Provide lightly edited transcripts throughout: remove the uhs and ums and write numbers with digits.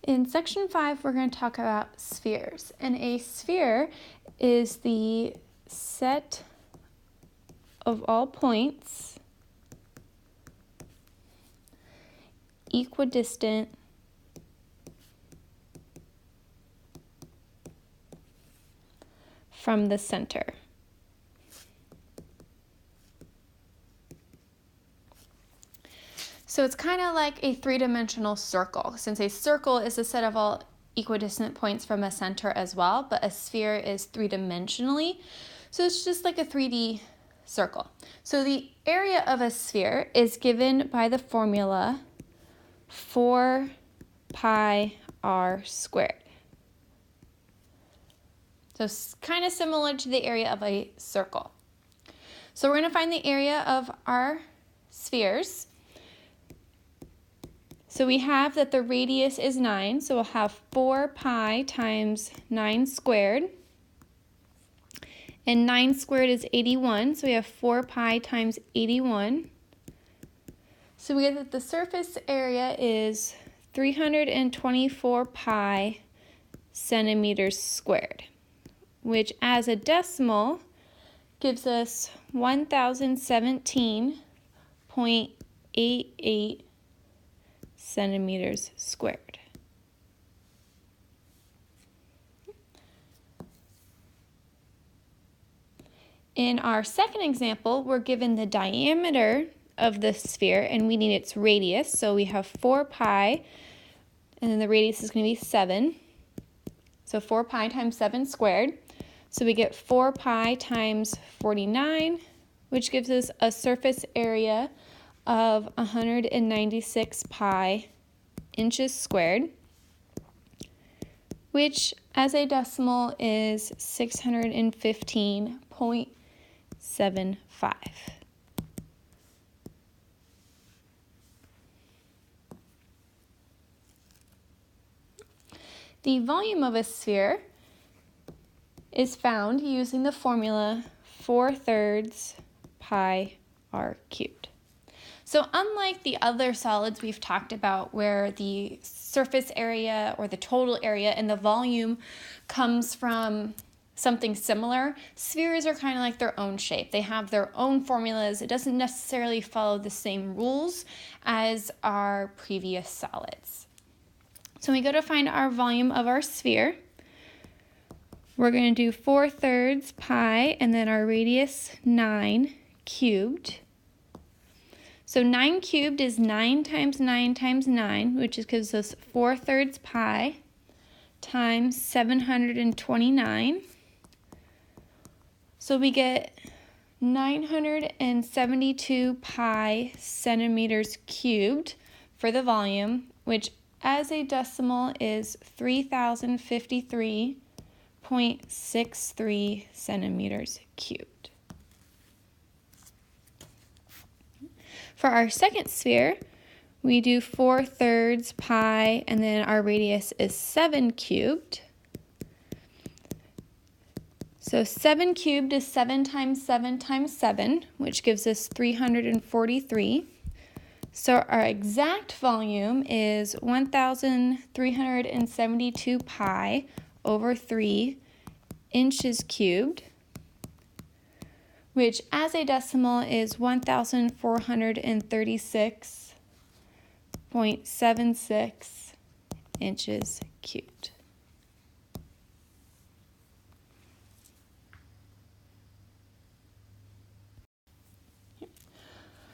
In section 5, we're going to talk about spheres. And a sphere is the set of all points equidistant from the center. So it's kind of like a three-dimensional circle, since a circle is a set of all equidistant points from a center as well, but a sphere is three-dimensionally. So it's just like a 3D circle. So the area of a sphere is given by the formula 4 pi r squared. So it's kind of similar to the area of a circle. So we're going to find the area of our spheres. So we have that the radius is 9, so we'll have 4 pi times 9 squared. And 9 squared is 81, so we have 4 pi times 81. So we get that the surface area is 324 pi centimeters squared, which as a decimal gives us 1017.88 centimeters squared. In our second example, we're given the diameter of the sphere and we need its radius. So we have 4 pi and then the radius is going to be 7. So 4 pi times 7 squared. So we get 4 pi times 49, which gives us a surface area of 196 pi inches squared, which as a decimal is 615.75. The volume of a sphere is found using the formula 4/3 pi r cubed. So unlike the other solids we've talked about where the surface area or the total area and the volume comes from something similar, spheres are kind of like their own shape. They have their own formulas. It doesn't necessarily follow the same rules as our previous solids. So we go to find our volume of our sphere. We're going to do 4/3 pi and then our radius 9 cubed. So 9 cubed is 9 times 9 times 9, which gives us 4/3 pi times 729. So we get 972 pi centimeters cubed for the volume, which as a decimal is 3053.63 centimeters cubed. For our second sphere, we do 4/3 pi and then our radius is 7 cubed. So 7 cubed is 7 times 7 times 7, which gives us 343. So our exact volume is 1,372 pi over 3 inches cubed, which as a decimal is 1,436.76 inches cubed.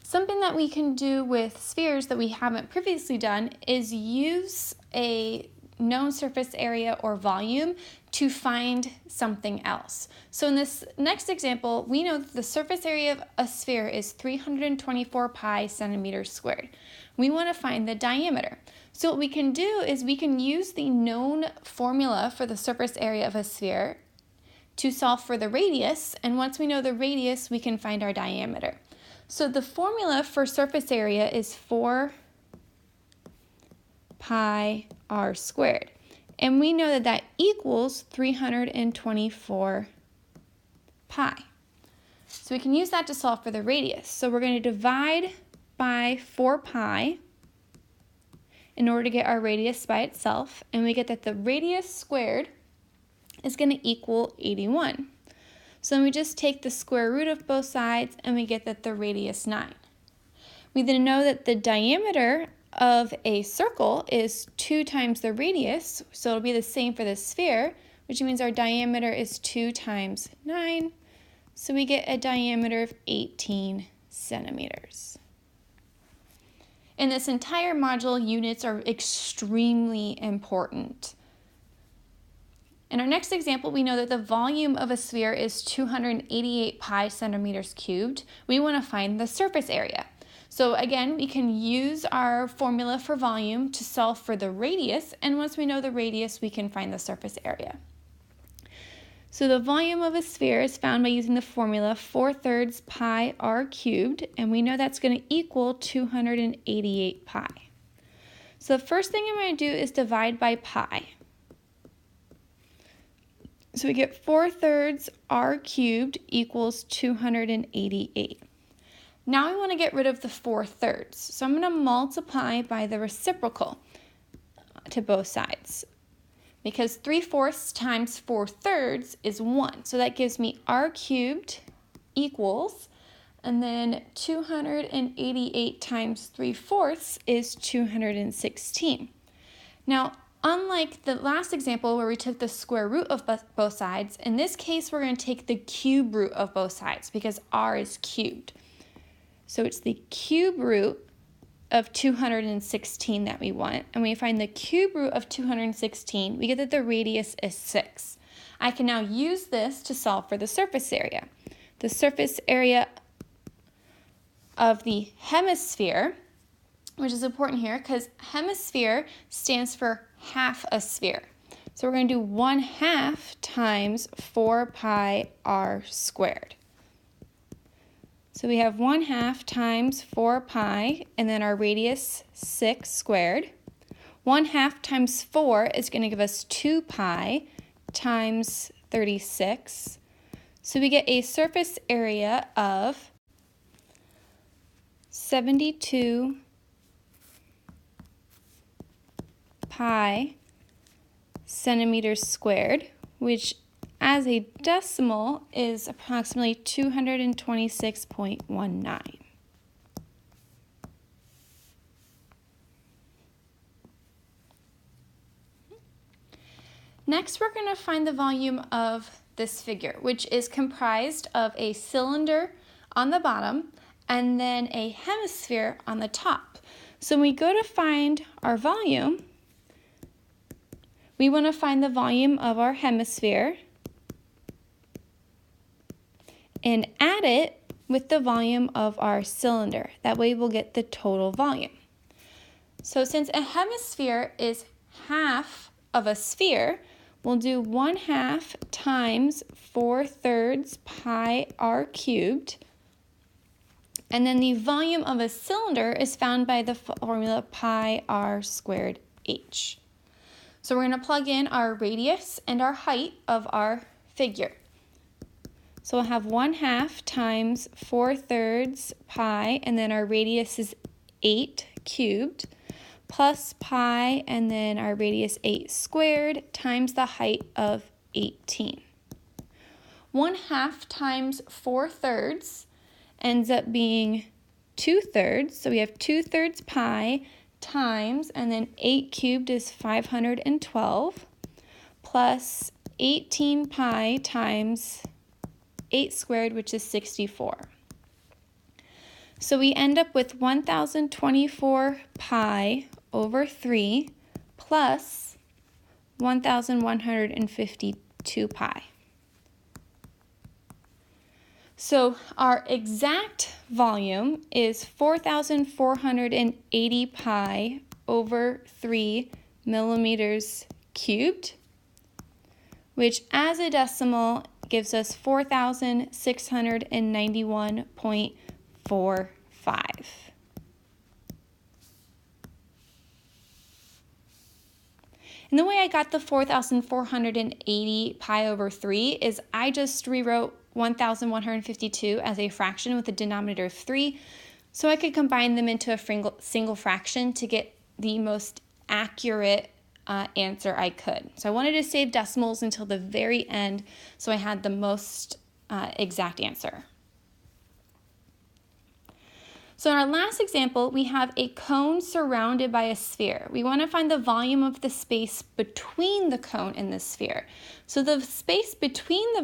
Something that we can do with spheres that we haven't previously done is use a known surface area or volume to find something else. So in this next example, we know that the surface area of a sphere is 324 pi centimeters squared. We want to find the diameter. So what we can do is we can use the known formula for the surface area of a sphere to solve for the radius, and once we know the radius, we can find our diameter. So the formula for surface area is 4 pi r squared. And we know that that equals 324 pi. So we can use that to solve for the radius. So we're going to divide by 4 pi in order to get our radius by itself, and we get that the radius squared is going to equal 81. So then we just take the square root of both sides and we get that the radius 9. We then know that the diameter of a circle is 2 times the radius, so it'll be the same for the sphere, which means our diameter is 2 times 9, so we get a diameter of 18 centimeters. In this entire module, units are extremely important. In our next example, we know that the volume of a sphere is 288 pi centimeters cubed. We want to find the surface area. So again, we can use our formula for volume to solve for the radius, and once we know the radius, we can find the surface area. So the volume of a sphere is found by using the formula 4/3 pi r cubed, and we know that's going to equal 288 pi. So the first thing I'm going to do is divide by pi. So we get 4/3 r cubed equals 288. Now we want to get rid of the 4/3. So I'm going to multiply by the reciprocal to both sides, because 3/4 times 4/3 is 1. So that gives me r cubed equals, and then 288 times 3/4 is 216. Now, unlike the last example where we took the square root of both sides, in this case we're going to take the cube root of both sides because r is cubed. So it's the cube root of 216 that we want, and we find the cube root of 216, we get that the radius is 6. I can now use this to solve for the surface area. The surface area of the hemisphere, which is important here because hemisphere stands for half a sphere. So we're going to do 1/2 times 4 pi r squared. So we have 1/2 times 4 pi, and then our radius 6 squared. 1/2 times 4 is going to give us 2 pi times 36. So we get a surface area of 72 pi centimeters squared, which as a decimal is approximately 226.19. Next, we're going to find the volume of this figure, which is comprised of a cylinder on the bottom and then a hemisphere on the top. So when we go to find our volume, we want to find the volume of our hemisphere and add it with the volume of our cylinder. That way we'll get the total volume. So since a hemisphere is half of a sphere, we'll do 1/2 times 4/3 pi r cubed. And then the volume of a cylinder is found by the formula pi r squared h. So we're going to plug in our radius and our height of our figure. So we'll have 1/2 times 4/3 pi, and then our radius is 8 cubed, plus pi, and then our radius 8 squared, times the height of 18. 1/2 times 4/3 ends up being 2/3, so we have 2/3 pi times, and then 8 cubed is 512, plus 18 pi times 8 squared, which is 64. So we end up with 1024 pi over 3 plus 1152 pi. So our exact volume is 4,480 pi over 3 millimeters cubed, which as a decimal gives us 4,691.45. And the way I got the 4,480 pi over 3 is I just rewrote 1,152 as a fraction with a denominator of 3, so I could combine them into a single fraction to get the most accurate answer I could. So I wanted to save decimals until the very end so I had the most exact answer. So in our last example, we have a cone surrounded by a sphere. We want to find the volume of the space between the cone and the sphere. So the space between the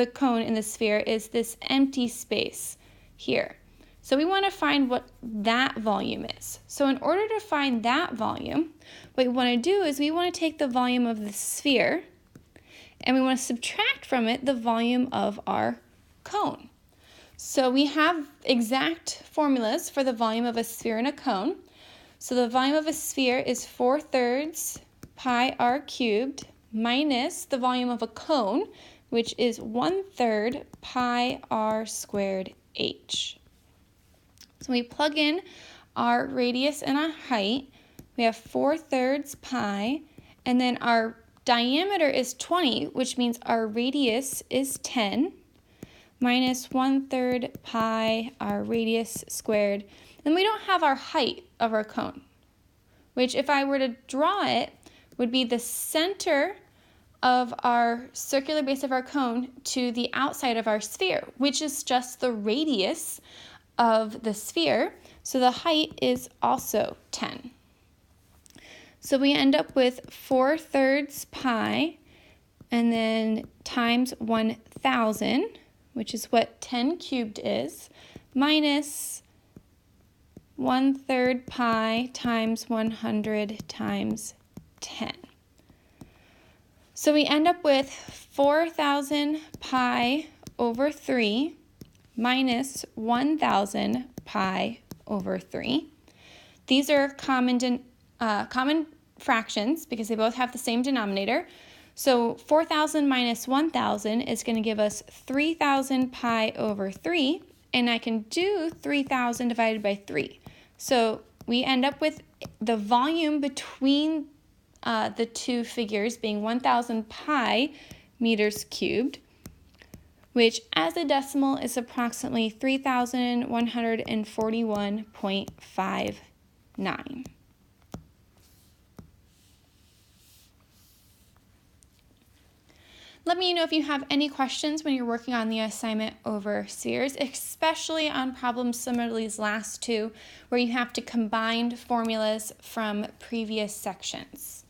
cone and the sphere is this empty space here. So we want to find what that volume is. So in order to find that volume, what we want to do is we want to take the volume of the sphere and we want to subtract from it the volume of our cone. So we have exact formulas for the volume of a sphere and a cone. So the volume of a sphere is 4/3 pi r cubed minus the volume of a cone, which is 1/3 pi r squared h. So we plug in our radius and our height. We have 4/3 pi, and then our diameter is 20, which means our radius is 10. Minus 1/3 pi, our radius squared. And we don't have our height of our cone, which if I were to draw it, would be the center of our circular base of our cone to the outside of our sphere, which is just the radius of the sphere. So the height is also 10. So we end up with 4/3 pi and then times 1,000, which is what 10 cubed is, minus 1/3 pi times 100 times 10. So we end up with 4,000 pi over 3 minus 1,000 pi over 3. These are common fractions because they both have the same denominator. So 4,000 minus 1,000 is going to give us 3,000 pi over 3, and I can do 3,000 divided by 3. So we end up with the volume between the two figures being 1,000 pi meters cubed, which as a decimal is approximately 3,141.59. Let me know if you have any questions when you're working on the assignment over spheres, especially on problems similar to these last two, where you have to combine formulas from previous sections.